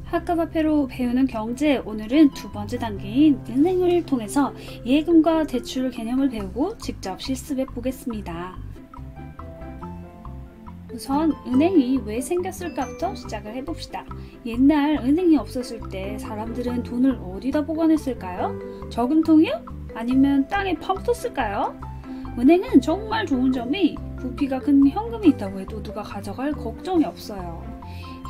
학과과페로 배우는 경제, 오늘은 두 번째 단계인 은행을 통해서 예금과 대출 개념을 배우고 직접 실습해 보겠습니다. 우선 은행이 왜 생겼을까부터 시작을 해봅시다. 옛날 은행이 없었을 때 사람들은 돈을 어디다 보관했을까요? 저금통이요? 아니면 땅에 파묻었을까요? 은행은 정말 좋은 점이 부피가 큰 현금이 있다고 해도 누가 가져갈 걱정이 없어요.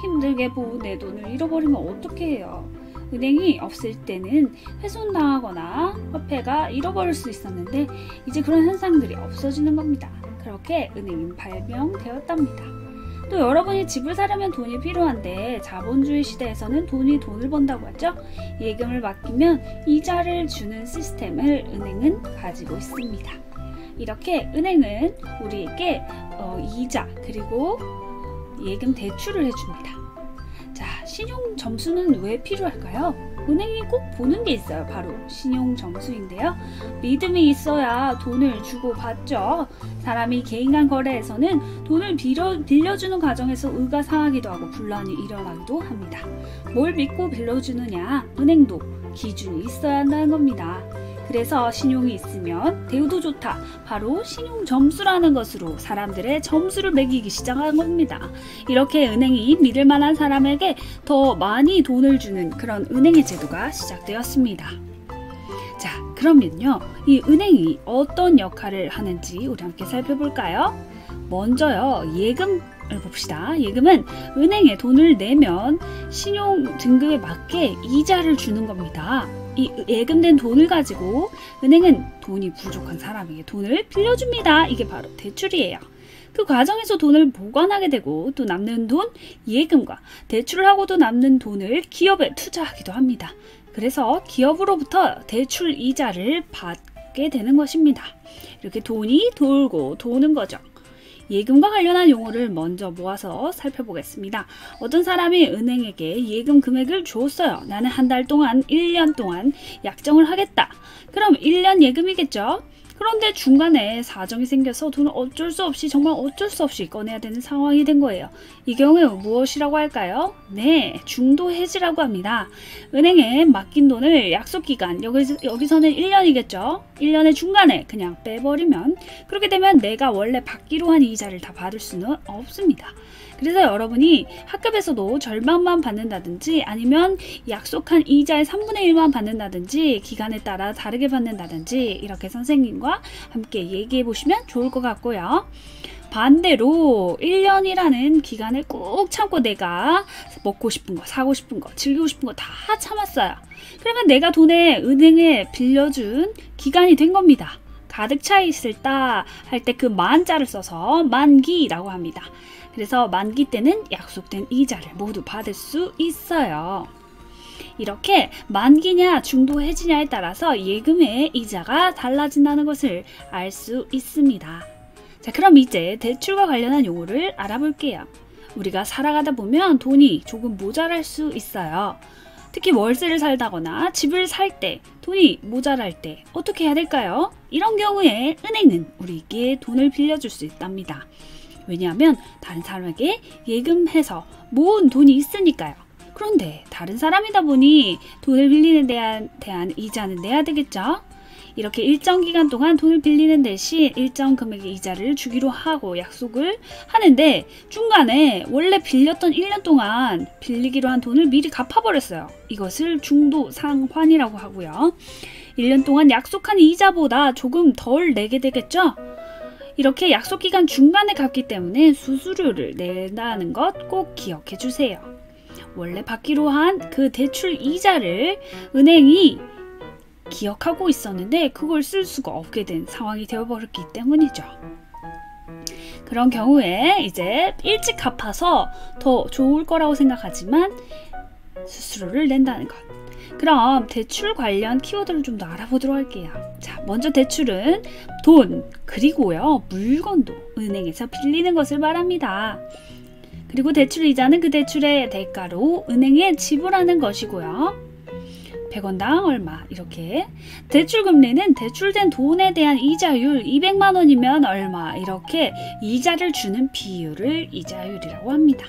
힘들게 모은 내 돈을 잃어버리면 어떻게 해요? 은행이 없을 때는 훼손당하거나 화폐가 잃어버릴 수 있었는데 이제 그런 현상들이 없어지는 겁니다. 그렇게 은행은 발명되었답니다. 또 여러분이 집을 사려면 돈이 필요한데 자본주의 시대에서는 돈이 돈을 번다고 하죠. 예금을 맡기면 이자를 주는 시스템을 은행은 가지고 있습니다. 이렇게 은행은 우리에게 이자 그리고 예금 대출을 해줍니다. 자, 신용 점수는 왜 필요할까요? 은행이 꼭 보는 게 있어요. 바로 신용 점수인데요. 믿음이 있어야 돈을 주고 받죠. 사람이 개인 간 거래에서는 돈을 빌려주는 과정에서 의가 상하기도 하고 분란이 일어나기도 합니다. 뭘 믿고 빌려주느냐? 은행도 기준이 있어야 한다는 겁니다. 그래서 신용이 있으면 대우도 좋다. 바로 신용 점수라는 것으로 사람들의 점수를 매기기 시작한 겁니다. 이렇게 은행이 믿을 만한 사람에게 더 많이 돈을 주는 그런 은행의 제도가 시작되었습니다. 자, 그러면요. 이 은행이 어떤 역할을 하는지 우리 함께 살펴볼까요? 먼저요. 예금을 봅시다. 예금은 은행에 돈을 내면 신용 등급에 맞게 이자를 주는 겁니다. 이 예금된 돈을 가지고 은행은 돈이 부족한 사람에게 돈을 빌려줍니다. 이게 바로 대출이에요. 그 과정에서 돈을 보관하게 되고 또 남는 돈, 예금과 대출을 하고도 남는 돈을 기업에 투자하기도 합니다. 그래서 기업으로부터 대출 이자를 받게 되는 것입니다. 이렇게 돈이 돌고 도는 거죠. 예금과 관련한 용어를 먼저 모아서 살펴보겠습니다. 어떤 사람이 은행에게 예금 금액을 줬어요. 나는 한 달 동안, 1년 동안 약정을 하겠다. 그럼 1년 예금이겠죠? 그런데 중간에 사정이 생겨서 돈을 정말 어쩔 수 없이 꺼내야 되는 상황이 된 거예요. 이 경우에 무엇이라고 할까요? 네, 중도 해지라고 합니다. 은행에 맡긴 돈을 약속기간, 여기서는 1년이겠죠? 1년의 중간에 그냥 빼버리면 그렇게 되면 내가 원래 받기로 한 이자를 다 받을 수는 없습니다. 그래서 여러분이 학급에서도 절반만 받는다든지 아니면 약속한 이자의 3분의 1만 받는다든지 기간에 따라 다르게 받는다든지 이렇게 선생님과 함께 얘기해 보시면 좋을 것 같고요. 반대로 1년이라는 기간을 꾹 참고 내가 먹고 싶은 거, 사고 싶은 거, 즐기고 싶은 거 다 참았어요. 그러면 내가 돈에 은행에 빌려준 기간이 된 겁니다. 가득 차 있을 때 할 때 그 만자를 써서 만기라고 합니다. 그래서 만기 때는 약속된 이자를 모두 받을 수 있어요. 이렇게 만기냐 중도 해지냐에 따라서 예금의 이자가 달라진다는 것을 알 수 있습니다. 자, 그럼 이제 대출과 관련한 용어를 알아볼게요. 우리가 살아가다 보면 돈이 조금 모자랄 수 있어요. 특히 월세를 살다거나 집을 살 때 돈이 모자랄 때 어떻게 해야 될까요? 이런 경우에 은행은 우리에게 돈을 빌려줄 수 있답니다. 왜냐하면 다른 사람에게 예금해서 모은 돈이 있으니까요. 그런데 다른 사람이다 보니 돈을 빌리는 데 대한 이자는 내야 되겠죠? 이렇게 일정 기간 동안 돈을 빌리는 대신 일정 금액의 이자를 주기로 하고 약속을 하는데 중간에 원래 빌렸던 1년 동안 빌리기로 한 돈을 미리 갚아버렸어요. 이것을 중도상환이라고 하고요. 1년 동안 약속한 이자보다 조금 덜 내게 되겠죠? 이렇게 약속기간 중간에 갚기 때문에 수수료를 낸다는 것 꼭 기억해 주세요. 원래 받기로 한 그 대출 이자를 은행이 기억하고 있었는데 그걸 쓸 수가 없게 된 상황이 되어버렸기 때문이죠. 그런 경우에 이제 일찍 갚아서 더 좋을 거라고 생각하지만 수수료를 낸다는 것. 그럼 대출 관련 키워드를 좀 더 알아보도록 할게요. 자, 먼저 대출은 돈 그리고요 물건도 은행에서 빌리는 것을 말합니다. 그리고 대출 이자는 그 대출의 대가로 은행에 지불하는 것이고요. 100원당 얼마 이렇게 대출 금리는 대출된 돈에 대한 이자율 200만 원이면 얼마 이렇게 이자를 주는 비율을 이자율이라고 합니다.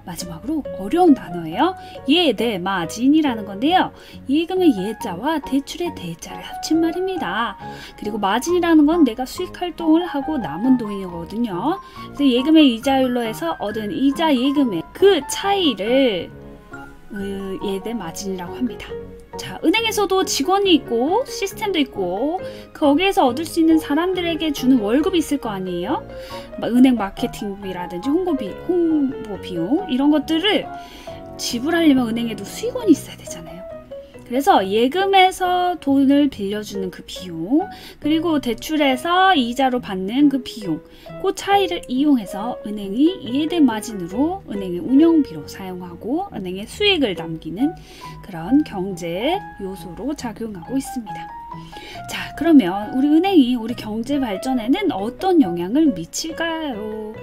마지막으로 어려운 단어예요. 예대마진이라는 건데요. 예금의 예자와 대출의 대자를 합친 말입니다. 그리고 마진이라는 건 내가 수익 활동을 하고 남은 돈이거든요. 그래서 예금의 이자율로 해서 얻은 이자 예금의 그 차이를 예대마진이라고 합니다. 자, 은행에서도 직원이 있고 시스템도 있고 거기에서 얻을 수 있는 사람들에게 주는 월급이 있을 거 아니에요? 은행 마케팅비라든지 홍보 비용 이런 것들을 지불하려면 은행에도 수익원이 있어야 되잖아요. 그래서 예금에서 돈을 빌려주는 그 비용, 그리고 대출에서 이자로 받는 그 비용, 그 차이를 이용해서 은행이 예대 마진으로 은행의 운영비로 사용하고 은행의 수익을 남기는 그런 경제 요소로 작용하고 있습니다. 자, 그러면 우리 은행이 우리 경제 발전에는 어떤 영향을 미칠까요?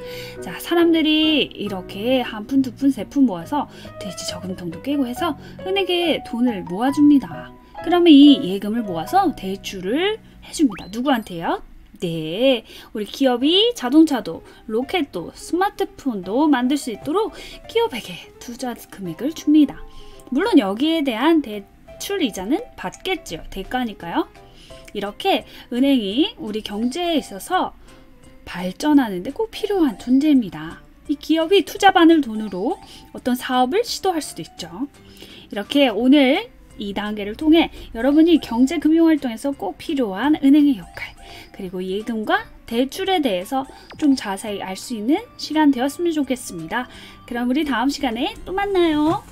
자, 사람들이 이렇게 한 푼, 두 푼, 세 푼 모아서 돼지 저금통도 깨고 해서 은행에 돈을 모아줍니다. 그러면 이 예금을 모아서 대출을 해줍니다. 누구한테요? 네, 우리 기업이 자동차도, 로켓도, 스마트폰도 만들 수 있도록 기업에게 투자 금액을 줍니다. 물론 여기에 대한 대출 이자는 받겠죠. 대가니까요. 이렇게 은행이 우리 경제에 있어서 발전하는데 꼭 필요한 존재입니다. 이 기업이 투자받을 돈으로 어떤 사업을 시도할 수도 있죠. 이렇게 오늘 이 단계를 통해 여러분이 경제금융활동에서 꼭 필요한 은행의 역할, 그리고 예금과 대출에 대해서 좀 자세히 알 수 있는 시간 되었으면 좋겠습니다. 그럼 우리 다음 시간에 또 만나요.